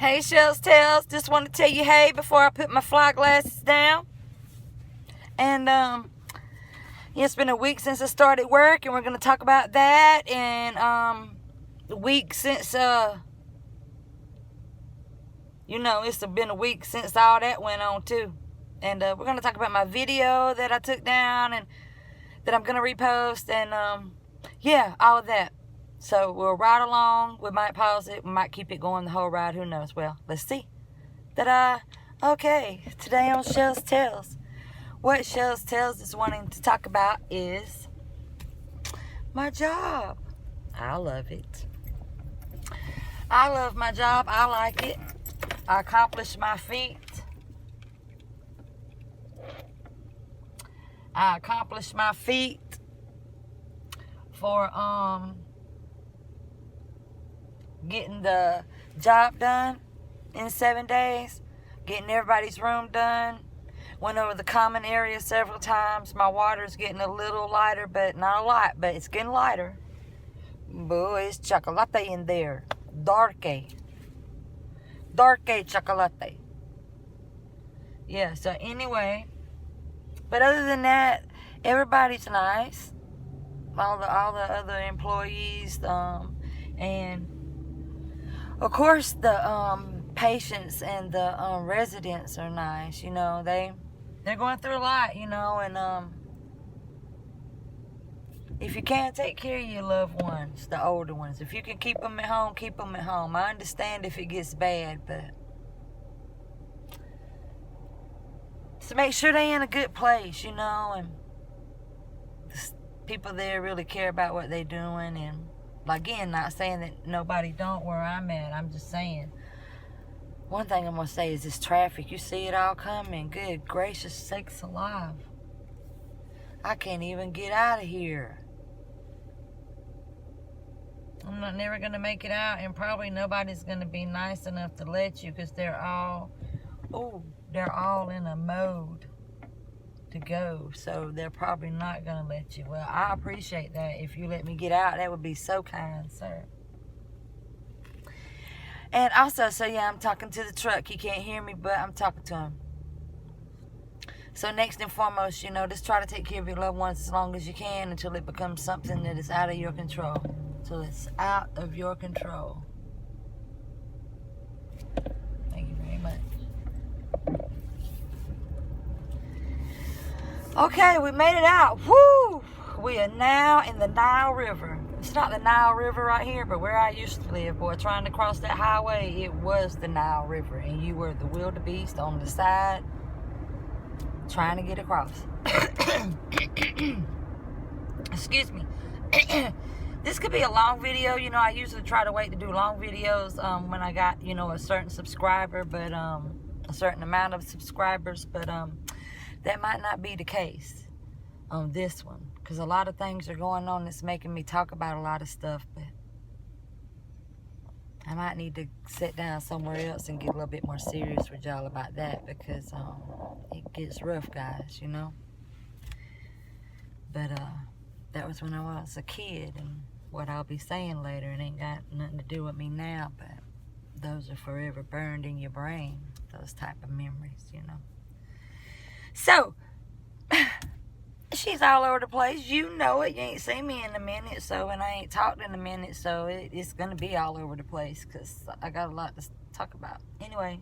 Hey, Shells Tails. Just want to tell you hey before I put my fly glasses down. And, yeah, it's been a week since I started work, and we're going to talk about that. And, the week since, it's been a week since all that went on, too. And, we're going to talk about my video that I took down and that I'm going to repost. And, yeah, all of that. So we'll ride along. We might pause it. We might keep it going the whole ride. Who knows? Well, let's see. Ta-da. Okay. Today on Shells Tales. What Shells Tales is wanting to talk about is my job. I love it. I love my job. I like it. I accomplish my feat. I accomplished my feat for getting the job done in 7 days, getting everybody's room done. Went over the common area several times. My water's getting a little lighter, but not a lot, but it's getting lighter. Boy, it's chocolate in there. Darke chocolate. Yeah, so anyway, but other than that, everybody's nice. All the other employees, and of course the patients and the residents are nice. They're going through a lot, and if you can't take care of your loved ones, the older ones, if you can keep them at home, keep them at home. I understand if it gets bad, but so make sure they're in a good place, and the people there really care about what they're doing. And again, not saying that nobody don't where I'm at. I'm just saying, one thing I'm going to say is this traffic. You see it all coming. Good gracious sakes alive. I can't even get out of here. I'm never going to make it out, and probably nobody's going to be nice enough to let you, because they're all in a mode to go, so they're probably not going to let you. Well, I appreciate that. If you let me get out, that would be so kind, sir. And also, so yeah, I'm talking to the truck. He can't hear me, but I'm talking to him. So next and foremost, just try to take care of your loved ones as long as you can until it becomes something that is out of your control. Till it's out of your control. Thank you very much. Okay, we made it out. Woo! We are now in the Nile River. It's not the Nile River right here, but where I used to live, boy, trying to cross that highway, it was the Nile River. And you were the wildebeest on the side trying to get across. Excuse me. This could be a long video. I usually try to wait to do long videos when I got, a certain subscriber, but a certain amount of subscribers, but that might not be the case on this one, because a lot of things are going on that's making me talk about a lot of stuff, but I might need to sit down somewhere else and get a little bit more serious with y'all about that, because it gets rough, guys, But that was when I was a kid, and what I'll be saying later, it ain't got nothing to do with me now, but those are forever burned in your brain, those type of memories, So, she's all over the place. You know it. You ain't seen me in a minute, and I ain't talked in a minute, so it's going to be all over the place, because I got a lot to talk about. Anyway,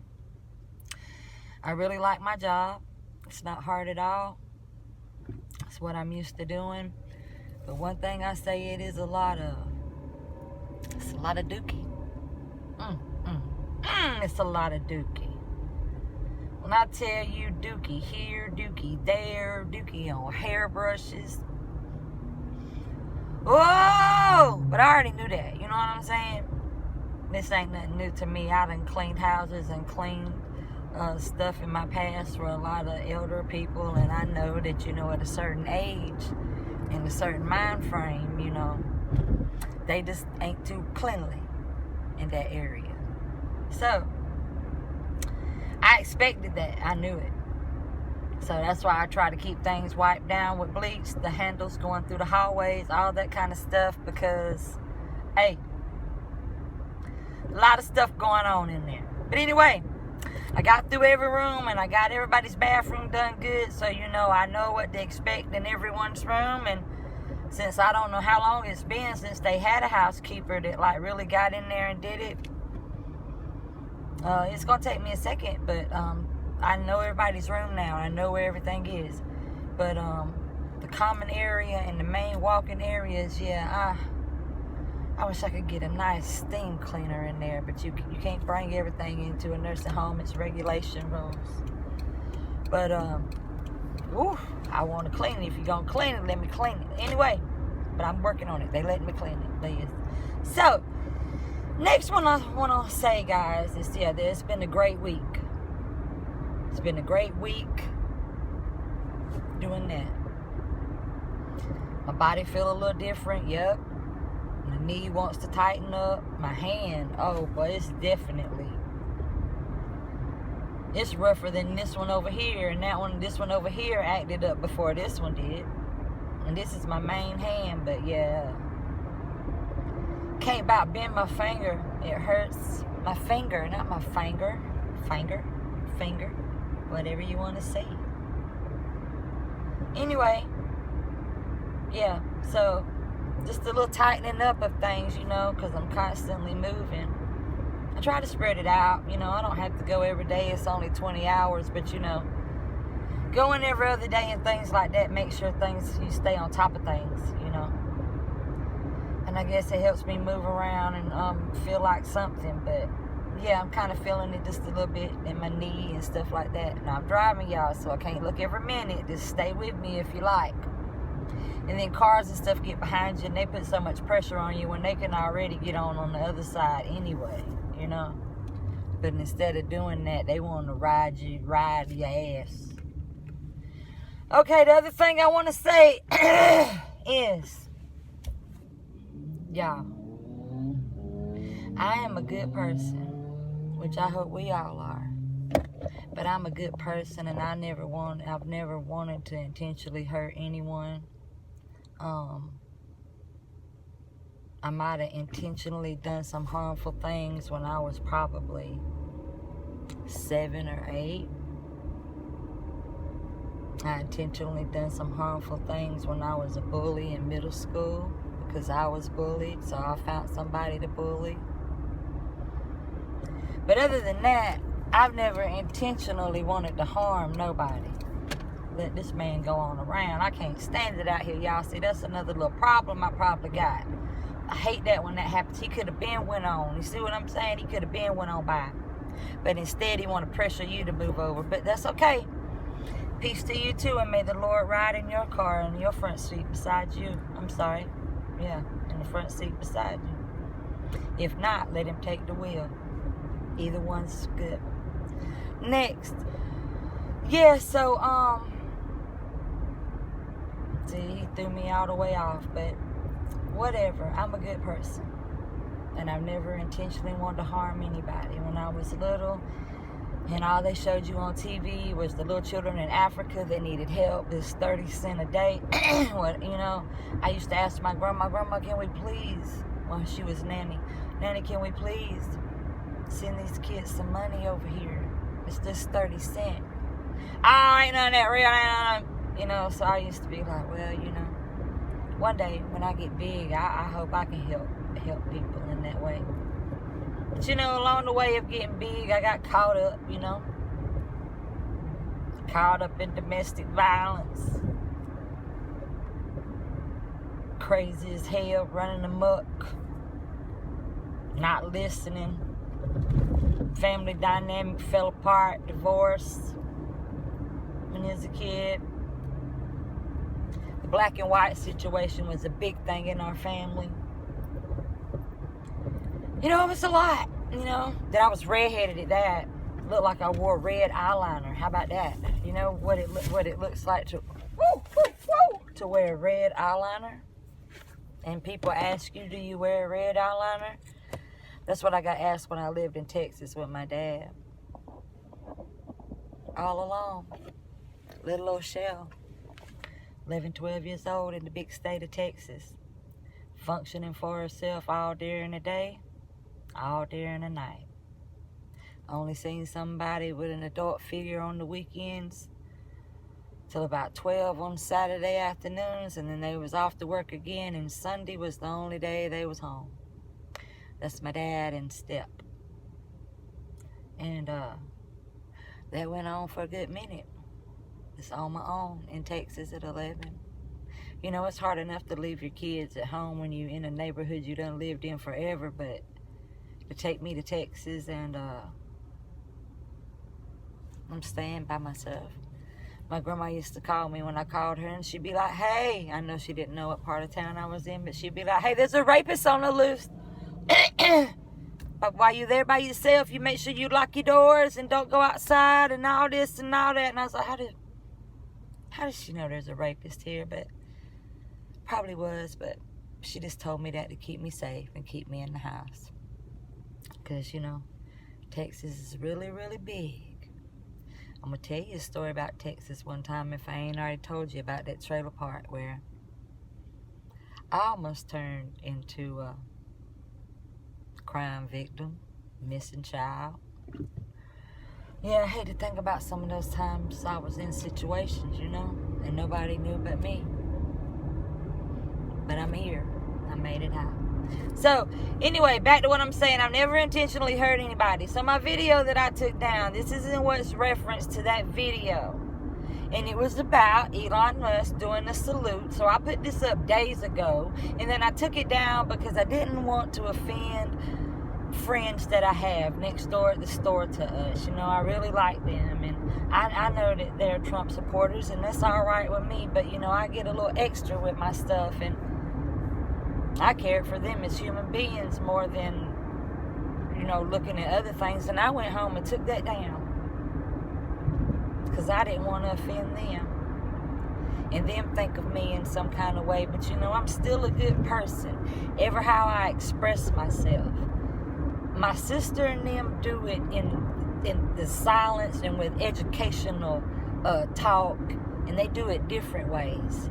I really like my job. It's not hard at all. It's what I'm used to doing. But one thing I say it is a lot of. It's a lot of dookie. It's a lot of dookie. When I tell you dookie here, dookie there, dookie on hairbrushes. Whoa! But I already knew that. You know what I'm saying? This ain't nothing new to me. I done cleaned houses and cleaned stuff in my past for a lot of elder people. And I know that, at a certain age, in a certain mind frame, they just ain't too cleanly in that area. So, I expected that. I knew it. So that's why I try to keep things wiped down with bleach, the handles going through the hallways, all that kind of stuff, because, hey, a lot of stuff going on in there. But anyway, I got through every room and I got everybody's bathroom done good. So, you know, I know what to expect in everyone's room. And since I don't know how long it's been since they had a housekeeper that like really got in there and did it, it's going to take me a second. But I know everybody's room now. I know where everything is. But the common area and the main walking areas, yeah, I wish I could get a nice steam cleaner in there, but you can't bring everything into a nursing home. It's regulation rules. But, I want to clean it. If you're going to clean it, let me clean it. Anyway, but I'm working on it. They let me clean it, Liz. So, next one I want to say, guys, is, yeah, it's been a great week. It's been a great week doing that. My body feel a little different, yep. My knee wants to tighten up. My hand, oh, but it's definitely, it's rougher than this one over here. And this one over here acted up before this one did. And this is my main hand, but yeah. Can't about bend my finger. It hurts. My finger, not my finger. Finger. Whatever you want to say. Anyway, yeah, so just a little tightening up of things, you know, because I'm constantly moving. I try to spread it out, you know. I don't have to go every day. It's only 20 hours, but, you know, going every other day and things like that, make sure you stay on top of things, you know. And I guess it helps me move around and feel like something, but, yeah, I'm kind of feeling it just a little bit in my knee and stuff like that. And I'm driving, y'all, so I can't look every minute. Just stay with me if you like. And then cars and stuff get behind you and they put so much pressure on you when they can already get on the other side anyway, you know. But instead of doing that, they want to ride your ass. Okay, the other thing I want to say is, y'all, I am a good person, which I hope we all are. But I'm a good person, and I've never wanted to intentionally hurt anyone. I might have intentionally done some harmful things when I was probably 7 or 8. I intentionally done some harmful things when I was a bully in middle school because I was bullied, so I found somebody to bully. But other than that, I've never intentionally wanted to harm nobody. Let this man go on around. I can't stand it out here, y'all. See, that's another little problem I probably got. I hate that when that happens. He could have been went on. You see what I'm saying? He could have been went on by. But instead, he want to pressure you to move over. But that's okay. Peace to you, too. And may the Lord ride in your car in your front seat beside you. I'm sorry. Yeah, in the front seat beside you. If not, let him take the wheel. Either one's good. Next. Yeah, so, see, he threw me all the way off, but whatever. I'm a good person. And I've never intentionally wanted to harm anybody. When I was little, and all they showed you on TV was the little children in Africa that needed help. This 30 cents a day. What, you know, I used to ask my grandma, can we please, well, she was Nanny, can we please send these kids some money over here? It's just 30 cents. Oh, ain't none of that real, you know, so I used to be like, well, you know, one day when I get big, I hope I can help people in that way. But, you know, along the way of getting big, I got caught up, you know. Caught up in domestic violence. Crazy as hell, running amok. Not listening. Family dynamic fell apart, divorced when I was a kid. The black and white situation was a big thing in our family. You know, it was a lot, you know. Then I was redheaded at that. Looked like I wore red eyeliner. How about that? You know what it looks like to to wear red eyeliner? And people ask you, do you wear red eyeliner? That's what I got asked when I lived in Texas with my dad. All along. Little old shell. 11, 12 years old in the big state of Texas. Functioning for herself all during the day, all during the night. Only seen somebody with an adult figure on the weekends till about 12 on Saturday afternoons, and then they was off to work again, and Sunday was the only day they was home. That's my dad and Step. And that went on for a good minute. It's on my own in Texas at 11. You know, it's hard enough to leave your kids at home when you're in a neighborhood you done lived in forever, but to take me to Texas, and I'm staying by myself. My grandma used to call me when I called her, and she'd be like, hey, I know she didn't know what part of town I was in, but she'd be like, hey, there's a rapist on the loose. But while you're there by yourself, you make sure you lock your doors and don't go outside and all this and all that. And I was like, how does she know there's a rapist here? But probably was, but she just told me that to keep me safe and keep me in the house. Because, you know, Texas is really, really big. I'm going to tell you a story about Texas one time, if I ain't already told you about that trailer park where I almost turned into a crime victim, missing child. Yeah, I hate to think about some of those times I was in situations, you know, and nobody knew but me. But I'm here. I made it out. So, anyway, back to what I'm saying. I've never intentionally hurt anybody. So, my video that I took down, this isn't what's referenced to that video. And it was about Elon Musk doing the salute. So, I put this up days ago. And then I took it down because I didn't want to offend friends that I have next door at the store to us. You know, I really like them. And I know that they're Trump supporters. And that's all right with me. But, you know, I get a little extra with my stuff. And I cared for them as human beings more than, you know, looking at other things. And I went home and took that down because I didn't want to offend them and them think of me in some kind of way. But, you know, I'm still a good person. Ever how I express myself. My sister and them do it in the silence and with educational talk. And they do it different ways.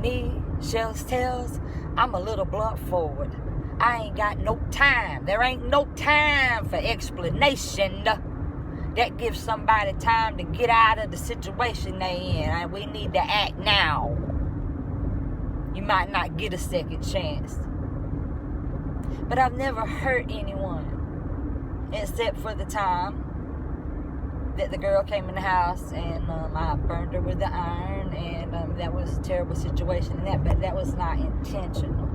Me, Shells tells, I'm a little blunt forward. I ain't got no time. There ain't no time for explanation. That gives somebody time to get out of the situation they in. And we need to act now. You might not get a second chance. But I've never hurt anyone. Except for the time that the girl came in the house and I burned her with the iron, and that was a terrible situation, but that was not intentional.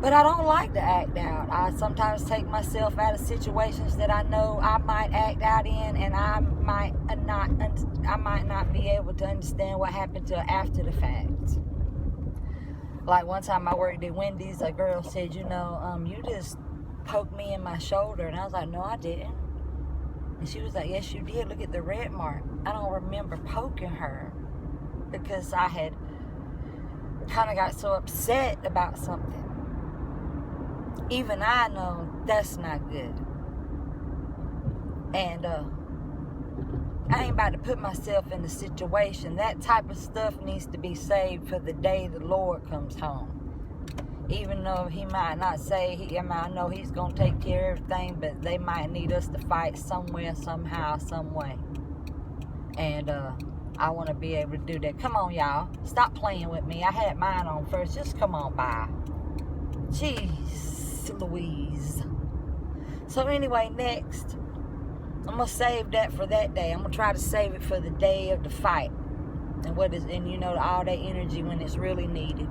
But I don't like to act out. I sometimes take myself out of situations that I know I might act out in, and I might not be able to understand what happened to after the fact. Like one time I worked at Wendy's, a girl said, you know, you just poked me in my shoulder, and I was like, no, I didn't. And she was like, yes, you did. Look at the red mark. I don't remember poking her because I had kind of got so upset about something. Even I know that's not good. And I ain't about to put myself in a situation. That type of stuff needs to be saved for the day the Lord comes home. Even though he might not say, I know he's going to take care of everything, but they might need us to fight somewhere, somehow, some way. And I want to be able to do that. Come on, y'all. Stop playing with me. I had mine on first. Just come on by. Jeez Louise. So anyway, next, I'm going to save that for that day. I'm going to try to save it for the day of the fight. And you know, all that energy when it's really needed.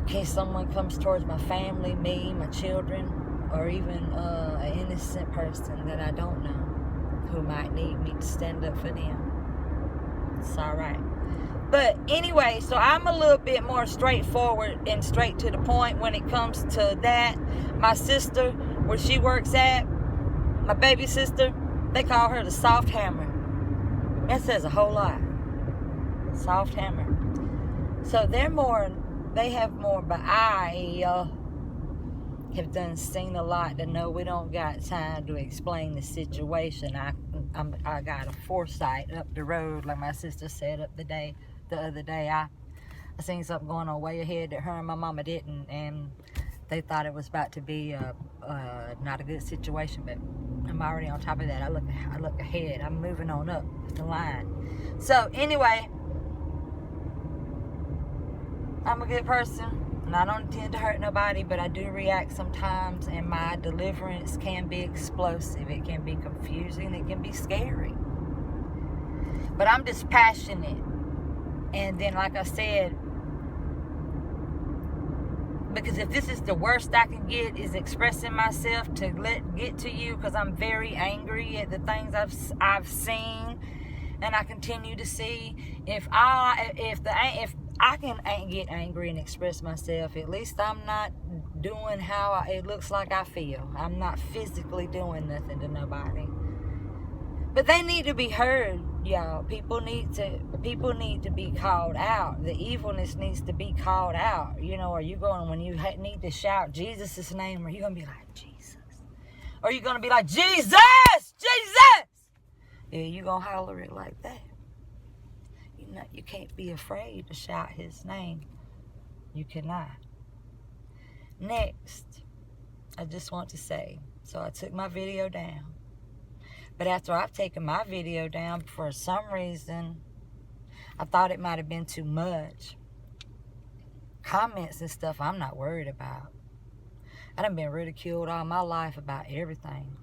In case someone comes towards my family, me, my children, or even an innocent person that I don't know who might need me to stand up for them. It's all right. But anyway, so I'm a little bit more straightforward and straight to the point when it comes to that. My sister, where she works at, my baby sister, they call her the soft hammer. That says a whole lot. Soft hammer. So they have more, but I have seen a lot to know we don't got time to explain the situation. I got a foresight up the road, like my sister said the other day. I seen something going on way ahead that her and my mama didn't, and they thought it was about to be not a good situation, but I'm already on top of that. I look ahead. I'm moving on up the line. So anyway, I'm a good person. And I don't intend to hurt nobody, but I do react sometimes, and my deliverance can be explosive. It can be confusing. It can be scary. But I'm just passionate. And then, like I said, because if this is the worst I can get, is expressing myself to get to you, because I'm very angry at the things I've seen, and I continue to see. If I can get angry and express myself, at least I'm not doing how it looks like I feel. I'm not physically doing nothing to nobody. But they need to be heard, y'all. People need to be called out. The evilness needs to be called out. You know, are you going, when you need to shout Jesus' name, are you going to be like, Jesus? Or are you going to be like, Jesus! Jesus! Yeah, you going to holler it like that. You can't be afraid to shout his name. You cannot. Next, I just want to say, so I took my video down. But after I've taken my video down, for some reason, I thought it might have been too much. Comments and stuff, I'm not worried about. I done been ridiculed all my life about everything.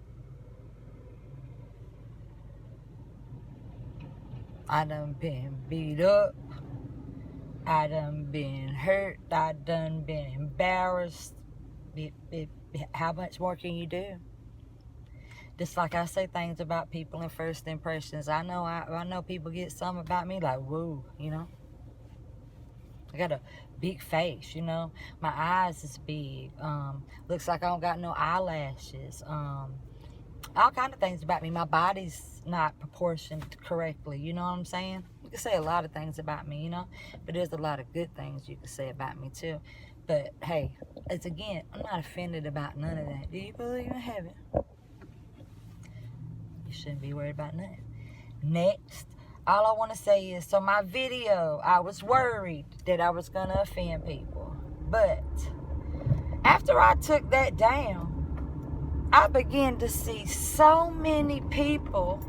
I done been beat up. I done been hurt. I done been embarrassed. How much more can you do? Just like I say things about people in first impressions. I know people get some about me like, whoa, you know. I got a big face, you know. My eyes is big. Looks like I don't got no eyelashes. All kind of things about me. My body's not proportioned correctly. You know what I'm saying? You can say a lot of things about me, you know. But there's a lot of good things you can say about me too. But hey, it's again, I'm not offended about none of that. Do you believe in heaven? You shouldn't be worried about nothing. Next, all I want to say is, so my video, I was worried that I was going to offend people. But after I took that down, I began to see so many people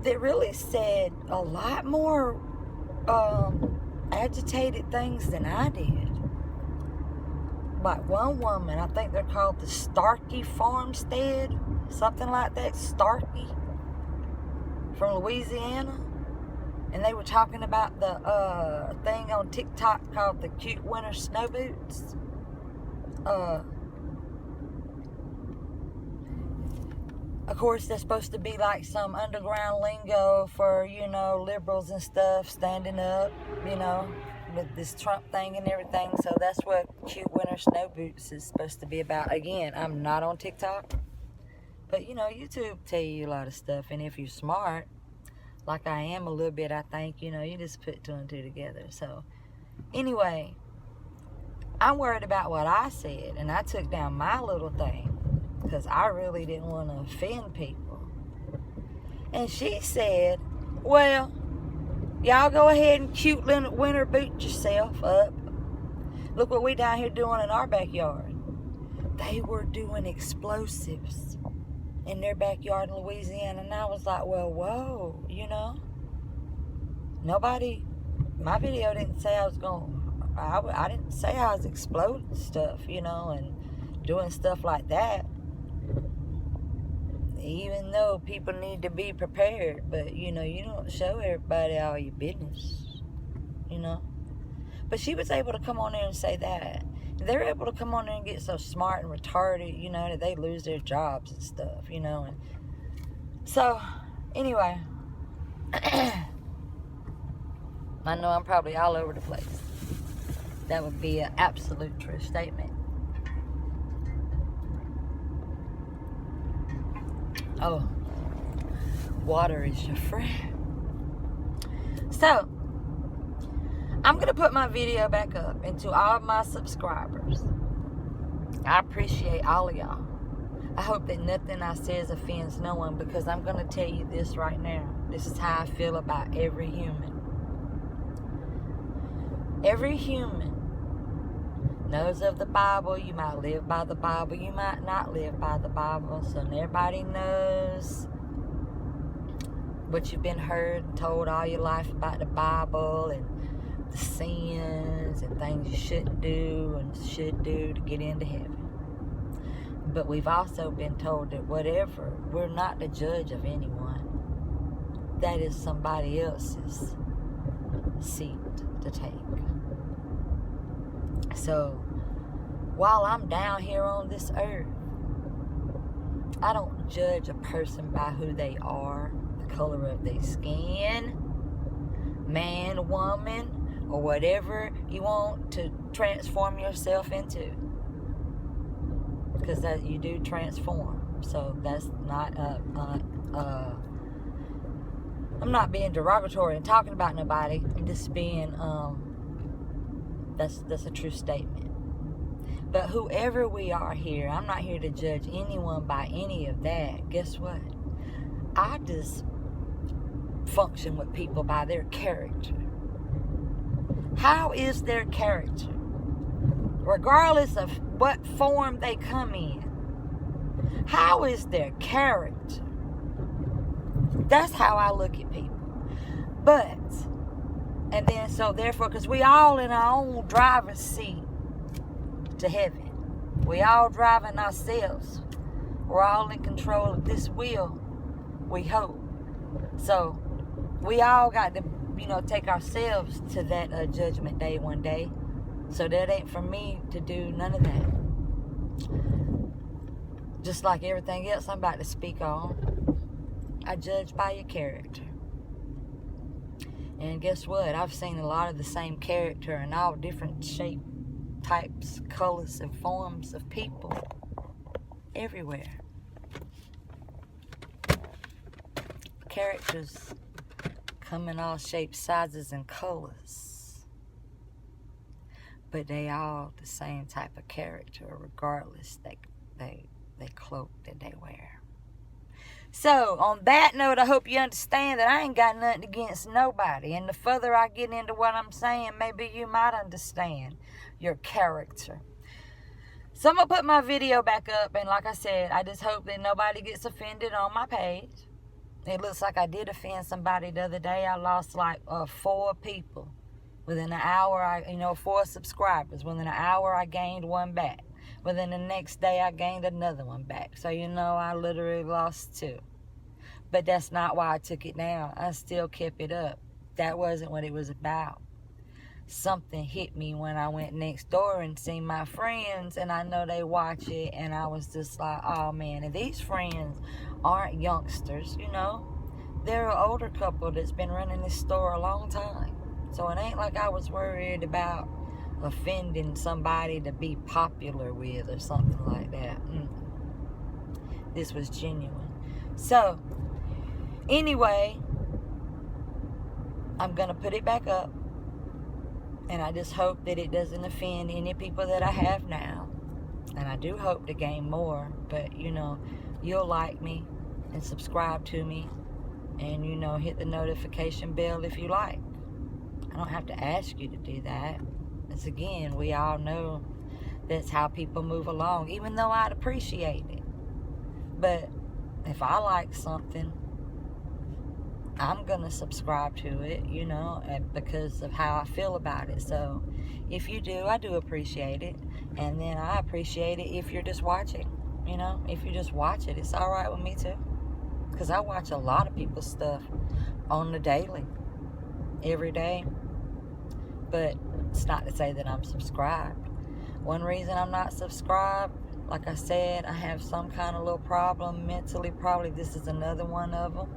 that really said a lot more agitated things than I did. Like one woman, I think they're called the Starkey Farmstead, something like that, Starkey, from Louisiana. And they were talking about the thing on TikTok called the cute winter snow boots. Of course, they're supposed to be like some underground lingo for, you know, liberals and stuff standing up, you know, with this Trump thing and everything. So that's what cute winter snow boots is supposed to be about. Again, I'm not on TikTok, but, you know, YouTube tell you a lot of stuff. And if you're smart, like I am a little bit, I think, you know, you just put two and two together. So anyway, I'm worried about what I said, and I took down my little thing because I really didn't want to offend people. And she said, well, y'all go ahead and cute winter boot yourself up. Look what we down here doing in our backyard. They were doing explosives in their backyard in Louisiana. And I was like, well, whoa, you know. My video didn't say I was I didn't say I was exploding stuff, you know, and doing stuff like that. Even though people need to be prepared, but, you know, you don't show everybody all your business, you know. But she was able to come on there and say that. They're able to come on there and get so smart and retarded, you know, that they lose their jobs and stuff, you know. And so, anyway, I know I'm probably all over the place. That would be an absolute true statement. Oh, water is your friend. So, I'm going to put my video back up, and to all my subscribers, I appreciate all of y'all. I hope that nothing I says offends no one, because I'm going to tell you this right now. This is how I feel about every human. Every human knows of the Bible. You might live by the Bible. You might not live by the Bible. So everybody knows what you've been heard and told all your life about the Bible and the sins and things you shouldn't do and should do to get into heaven. But we've also been told that whatever, we're not the judge of anyone. That is somebody else's seat to take. So, while I'm down here on this earth, I don't judge a person by who they are, the color of their skin, man, woman, or whatever you want to transform yourself into. Because that you do transform. So that's not I'm not being derogatory and talking about nobody. I'm just being that's a true statement. But whoever we are here, I'm not here to judge anyone by any of that. Guess what? I just function with people by their character. How is their character? Regardless of what form they come in. How is their character? That's how I look at people. But, and then so therefore, because we all in our own driver's seat to heaven. We all driving ourselves. We're all in control of this wheel, we hope. So, we all got to, take ourselves to that judgment day one day. So that ain't for me to do none of that. Just like everything else I'm about to speak on, I judge by your character. And guess what? I've seen a lot of the same character in all different shapes, types, colors, and forms of people everywhere. Characters come in all shapes, sizes, and colors. But they all the same type of character, regardless they cloak that they wear. So, on that note, I hope you understand that I ain't got nothing against nobody. And the further I get into what I'm saying, maybe you might understand your character. So, I'm going to put my video back up. And like I said, I just hope that nobody gets offended on my page. It looks like I did offend somebody the other day. I lost like 4 people. Within an hour, 4 subscribers. Within an hour, I gained 1 back. Within the next day, I gained another 1 back. So, I literally lost 2. But that's not why I took it down. I still kept it up. That wasn't what it was about. Something hit me when I went next door and seen my friends, and I know they watch it, and I was just like, oh, man. And these friends aren't youngsters, They're an older couple that's been running this store a long time. So it ain't like I was worried about offending somebody to be popular with or something like that. This was genuine. So, anyway, I'm going to put it back up. And I just hope that it doesn't offend any people that I have now. And I do hope to gain more. But, you'll like me and subscribe to me. And, hit the notification bell if you like. I don't have to ask you to do that. Because again, we all know that's how people move along, even though I'd appreciate it. But if I like something, I'm going to subscribe to it, because of how I feel about it. So if you do, I do appreciate it. And then I appreciate it if you're just watching. If you just watch it, it's all right with me too. Because I watch a lot of people's stuff on the daily, every day. But it's not to say that I'm subscribed. One reason I'm not subscribed, like I said, I have some kind of little problem mentally. Probably this is another one of them.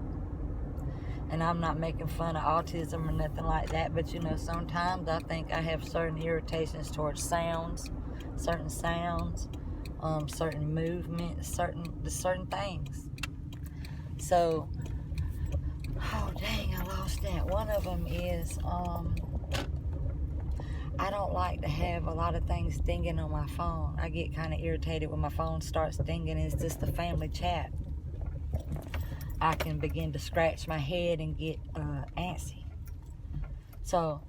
And I'm not making fun of autism or nothing like that. But, sometimes I think I have certain irritations towards sounds, certain movements, certain things. So, oh, dang, I lost that. One of them is, I don't like to have a lot of things dinging on my phone. I get kind of irritated when my phone starts dinging. It's just a family chat. I can begin to scratch my head and get antsy. So,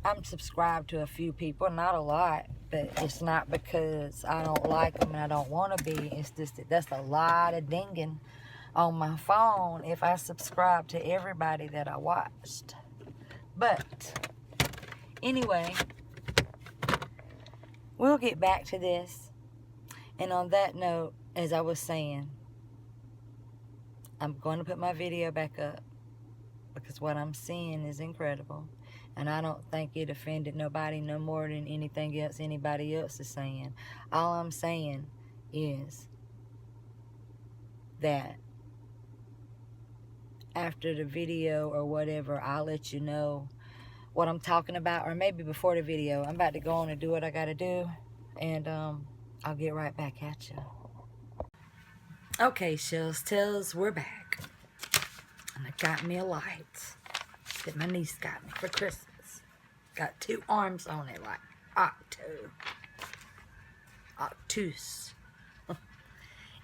I'm subscribed to a few people, not a lot, but it's not because I don't like them and I don't want to be. It's just that that's a lot of dinging on my phone if I subscribe to everybody that I watched. But anyway, we'll get back to this. And on that note, as I was saying, I'm going to put my video back up because what I'm seeing is incredible. And I don't think it offended nobody no more than anything else anybody else is saying. All I'm saying is that after the video or whatever, I'll let you know what I'm talking about. Or maybe before the video. I'm about to go on and do what I got to do. And I'll get right back at you. Okay, Shells Tells, we're back. And I got me a light that my niece got me for Christmas. Got 2 arms on it like octus.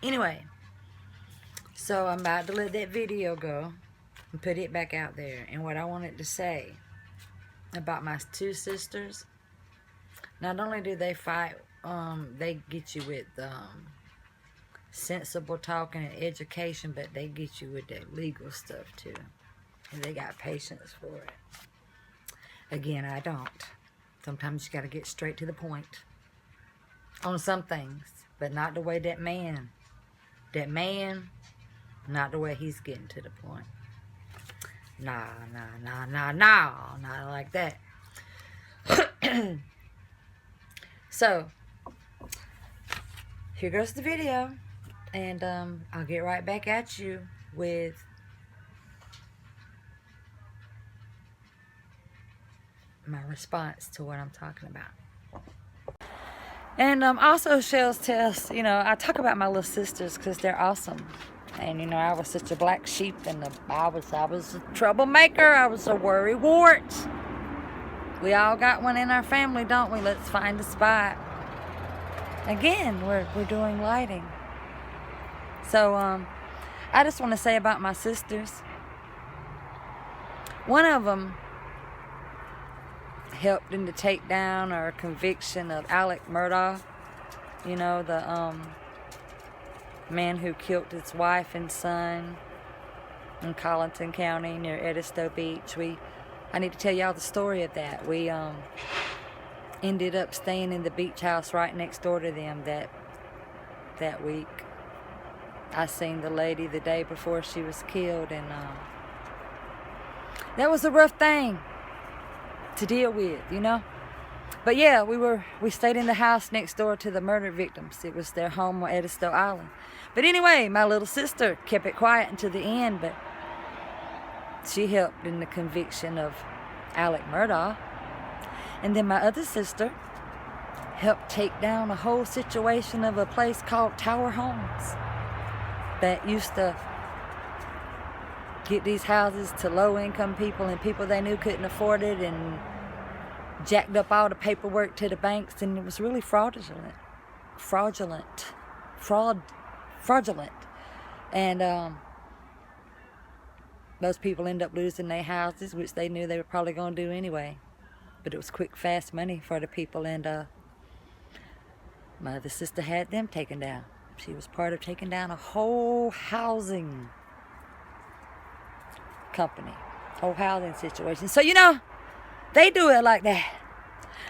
Anyway, so I'm about to let that video go and put it back out there. And what I wanted to say about my 2 sisters, not only do they fight, they get you with sensible talking and education, but they get you with that legal stuff too. And they got patience for it. Again, I don't. Sometimes you got to get straight to the point on some things, but not the way that man, not the way he's getting to the point. Nah, not like that. So, here goes the video, and I'll get right back at you with my response to what I'm talking about. And also, Shells Tells, you know, I talk about my little sisters because they're awesome. And, you know, I was such a black sheep, and I was a troublemaker. I was a worrywart. We all got one in our family, don't we? Let's find a spot. Again, we're doing lighting. So, I just want to say about my sisters. One of them helped in the takedown or conviction of Alec Murdaugh. You know, the man who killed his wife and son in Colleton County near Edisto Beach. I need to tell y'all the story of that. We ended up staying in the beach house right next door to them that week. I seen the lady the day before she was killed, and that was a rough thing to deal with, you know. But yeah, we stayed in the house next door to the murder victims. It was their home on Edisto Island. But anyway, my little sister kept it quiet until the end, but she helped in the conviction of Alec Murdaugh. And then my other sister helped take down a whole situation of a place called Tower Homes that used to get these houses to low-income people and people they knew couldn't afford it, and jacked up all the paperwork to the banks, and it was really fraudulent. And most people end up losing their houses, which they knew they were probably going to do anyway. But it was quick, fast money for the people, and my other sister had them taken down. She was part of taking down a whole housing company, whole housing situation. So, you know, they do it like that.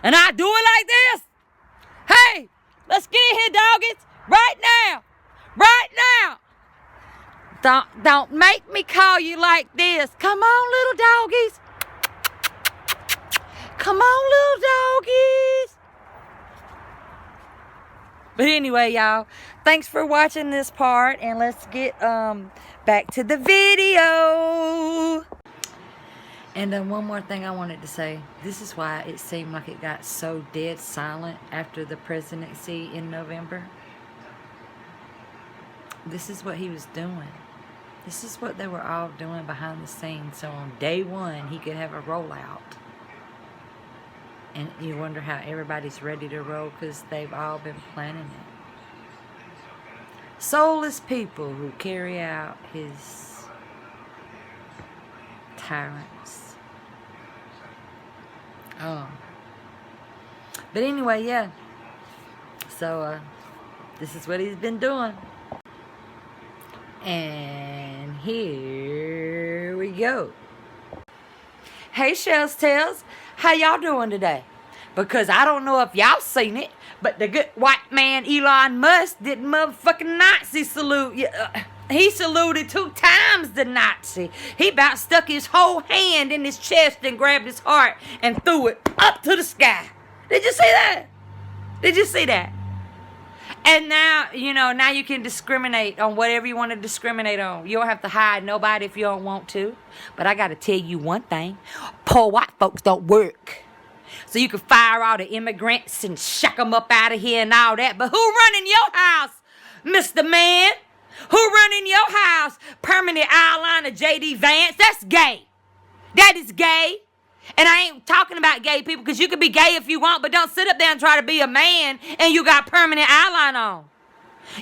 And I do it like this. Hey, let's get in here, doggies. Right now. Right now. Don't make me call you like this. Come on, little doggies. Come on, little doggies. But anyway, y'all, thanks for watching this part, and let's get back to the video. And one more thing I wanted to say. This is why it seemed like it got so dead silent after the presidency in November. This is what he was doing. This is what they were all doing behind the scenes. So on day 1, he could have a rollout. And you wonder how everybody's ready to roll, because they've all been planning it. Soulless people who carry out his tyrants. But anyway, yeah. So, this is what he's been doing. And here we go. Hey, Shells Tails. How y'all doing today? Because I don't know if y'all seen it, but the good white man Elon Musk did motherfucking Nazi salute. He saluted 2 times the Nazi. He about stuck his whole hand in his chest and grabbed his heart and threw it up to the sky. Did you see that? Did you see that? And now, now you can discriminate on whatever you want to discriminate on. You don't have to hide nobody if you don't want to. But I got to tell you one thing. Poor white folks don't work. So you can fire all the immigrants and shuck them up out of here and all that. But who running your house, Mr. Man? Who running your house? Permanent outline of J.D. Vance? That's gay. That is gay. And I ain't talking about gay people, because you can be gay if you want, but don't sit up there and try to be a man and you got permanent outline on.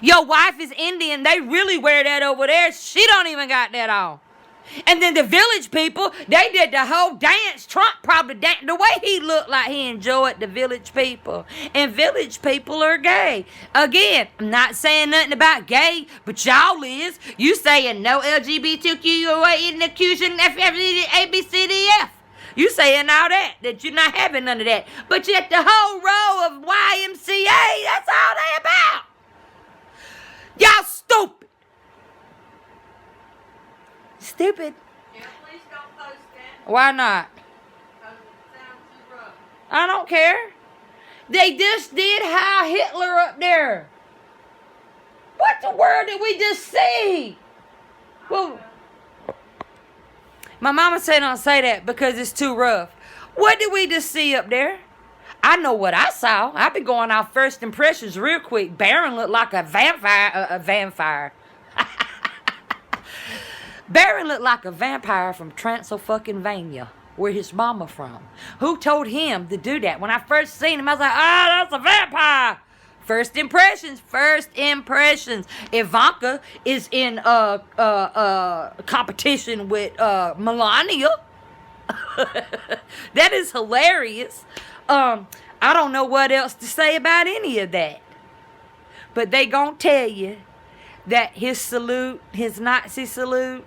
Your wife is Indian. They really wear that over there. She don't even got that on. And then the village people, they did the whole dance. Trump probably danced. The way he looked like he enjoyed the village people. And village people are gay. Again, I'm not saying nothing about gay, but y'all is. You saying no LGBTQ inclusion, ABCDF. You saying all that you're not having none of that. But yet the whole row of YMCA, that's all they about. Y'all stupid. Stupid. Yeah, please don't post that. Why not? Because it sounds too rough. I don't care. They just did Heil Hitler up there. What the word did we just see? Well, my mama said don't say that because it's too rough. What did we just see up there? I know what I saw. I've been going off first impressions real quick. Baron looked like a vampire. Baron looked like a vampire from Transylvania, where his mama from. Who told him to do that? When I first seen him, I was like, that's a vampire. First impressions. Ivanka is in competition with Melania. That is hilarious. I don't know what else to say about any of that. But they gonna tell you that his salute, his Nazi salute,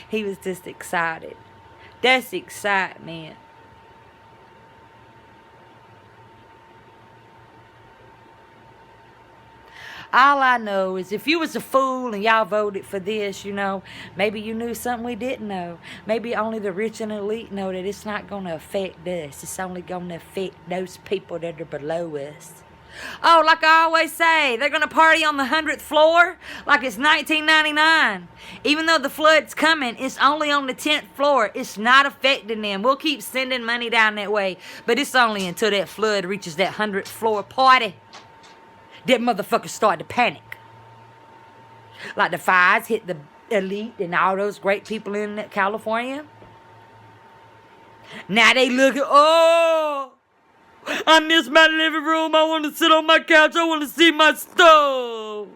he was just excited. That's excitement. All I know is if you was a fool and y'all voted for this, maybe you knew something we didn't know. Maybe only the rich and elite know that it's not going to affect us. It's only going to affect those people that are below us. Oh, like I always say, they're going to party on the 100th floor like it's 1999. Even though the flood's coming, it's only on the 10th floor. It's not affecting them. We'll keep sending money down that way, but it's only until that flood reaches that 100th floor party that motherfuckers start to panic. Like the fires hit the elite and all those great people in California. Now they look at, I miss my living room. I want to sit on my couch. I want to see my stove.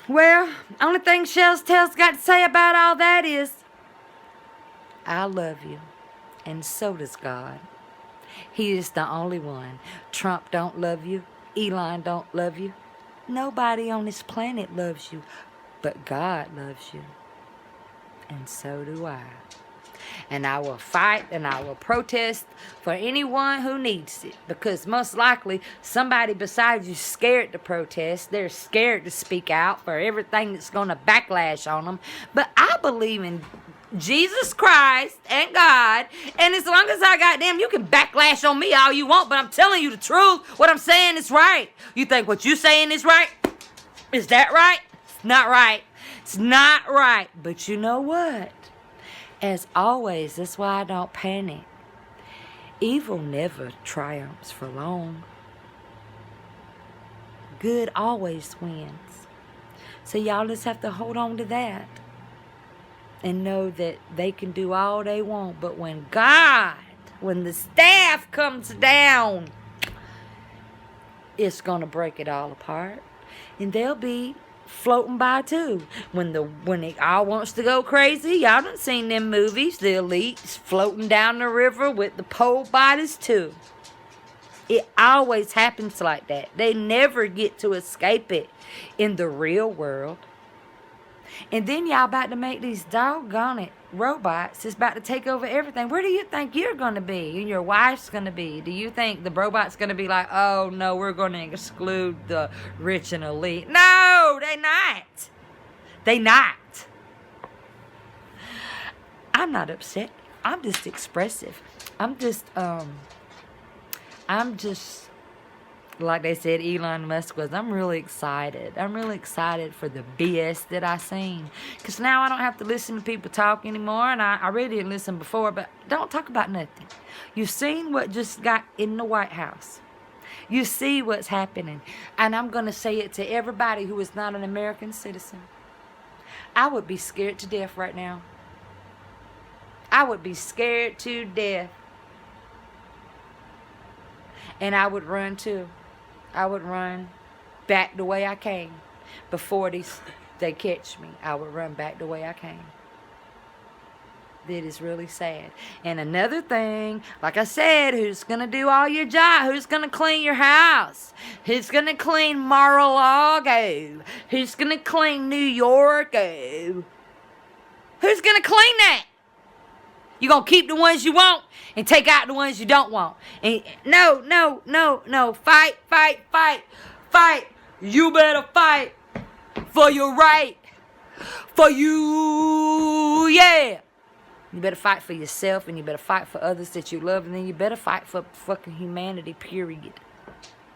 Well, only thing Shells Tails got to say about all that is, I love you, and so does God. He is the only one. Trump don't love you. Elon don't love you. Nobody on this planet loves you, but God loves you, and so do I. And I will fight and I will protest for anyone who needs it, because most likely somebody besides you is scared to protest. They're scared to speak out for everything that's going to backlash on them. But I believe in Jesus Christ and God, and as long as I got them, you can backlash on me all you want, but I'm telling you the truth. What I'm saying is right. You think what you saying is right? Is that right? It's not right. It's not right. But you know what? As always, that's why I don't panic. Evil never triumphs for long. Good always wins. So y'all just have to hold on to that. And know that they can do all they want. But when the staff comes down, it's going to break it all apart. And there'll be floating by too. When it all wants to go crazy, y'all done seen them movies. The elites floating down the river with the pole bodies too. It always happens like that. They never get to escape it in the real world. And then y'all about to make these doggone it robots that's about to take over everything. Where do you think you're going to be and your wife's going to be? Do you think the robot's going to be like, oh, no, we're going to exclude the rich and elite? No, they not. They not. I'm not upset. I'm just expressive. I'm just, like they said, Elon Musk was, I'm really excited. I'm really excited for the BS that I seen. Because now I don't have to listen to people talk anymore. And I really didn't listen before, but don't talk about nothing. You've seen what just got in the White House. You see what's happening. And I'm going to say it to everybody who is not an American citizen. I would be scared to death right now. I would be scared to death. And I would run too. I would run back the way I came. Before they catch me, I would run back the way I came. That is really sad. And another thing, like I said, who's going to do all your job? Who's going to clean your house? Who's going to clean Mar-a-Lago? Who's going to clean New York? Who's going to clean that? You going to keep the ones you want and take out the ones you don't want. And no. Fight. You better fight for your right. For you, yeah. You better fight for yourself, and you better fight for others that you love, and then you better fight for fucking humanity, period.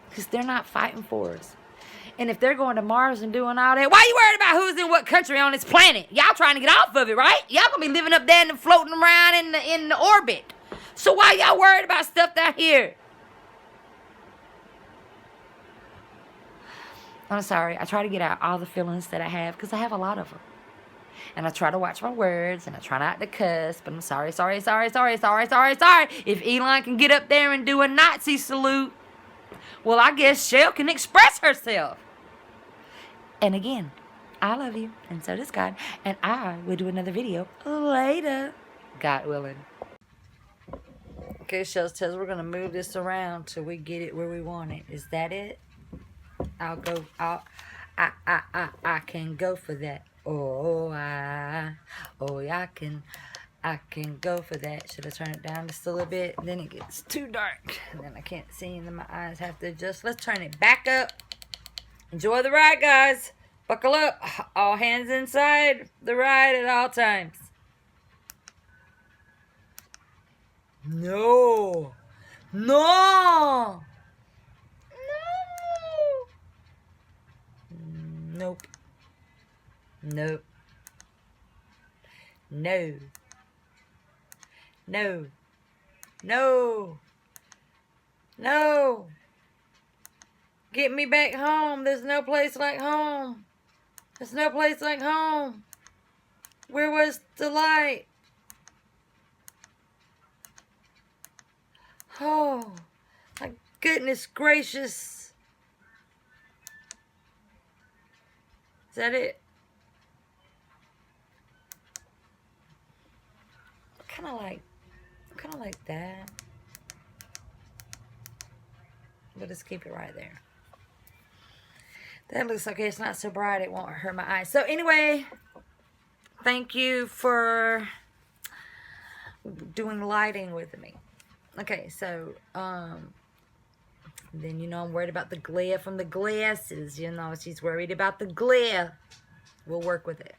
Because they're not fighting for us. And if they're going to Mars and doing all that, why you worried about who's in what country on this planet? Y'all trying to get off of it, right? Y'all gonna be living up there and floating around in the orbit. So why y'all worried about stuff down here? I'm sorry. I try to get out all the feelings that I have, because I have a lot of them. And I try to watch my words, and I try not to cuss, but I'm sorry. If Elon can get up there and do a Nazi salute, well, I guess Shell can express herself. And again, I love you, and so does God, and I will do another video later, God willing. Okay, Shell says we're going to move this around till we get it where we want it. Is that it? I can go for that. I can go for that. Should I turn it down just a little bit? Then it gets too dark, and then I can't see, and then my eyes have to adjust. Let's turn it back up. Enjoy the ride, guys. Buckle up. All hands inside the ride at all times. No. Nope. No. Get me back home. There's no place like home. There's no place like home. Where was the light? Oh, my goodness gracious. Is that it? Kind of like that. We'll just keep it right there. That looks okay. It's not so bright. It won't hurt my eyes. So anyway, thank you for doing lighting with me. Okay, so, then, I'm worried about the glare from the glasses. She's worried about the glare. We'll work with it.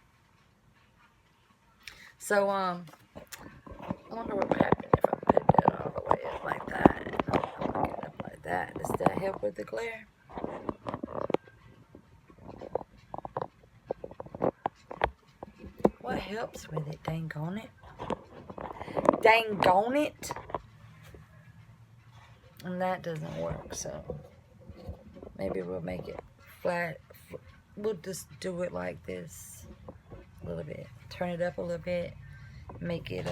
So, I wonder what would happen if I put that all the way up like that. Get it up like that. Does that help with the glare? What helps with it? Dang on it. And that doesn't work, so maybe we'll make it flat. We'll just do it like this a little bit. Turn it up a little bit. Make it,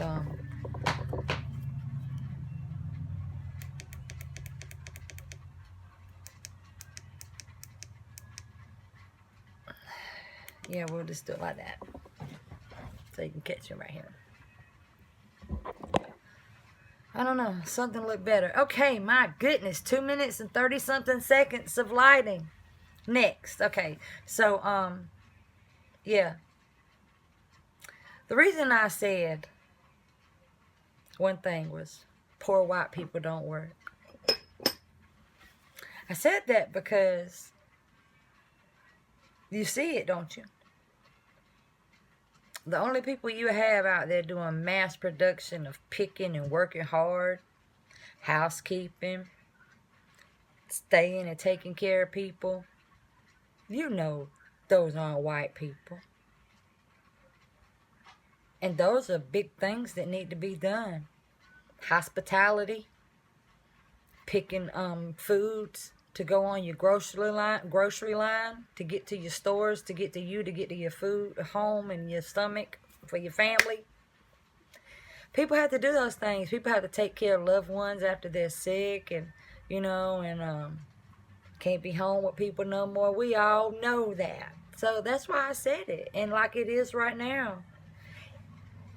Yeah, we'll just do it like that. So you can catch him right here. I don't know. Something looked better. Okay, my goodness. 2 minutes and 30-something seconds of lighting. Next. Okay. So, yeah. The reason I said one thing was poor white people don't work. I said that because you see it, don't you? The only people you have out there doing mass production of picking and working hard, housekeeping, staying and taking care of people, you know those aren't white people. And those are big things that need to be done. Hospitality, picking foods to go on your grocery line to get to your stores, to get to you, to get to your food, home, and your stomach for your family. People have to do those things. People have to take care of loved ones after they're sick, and can't be home with people no more. We all know that. So that's why I said it. And like it is right now.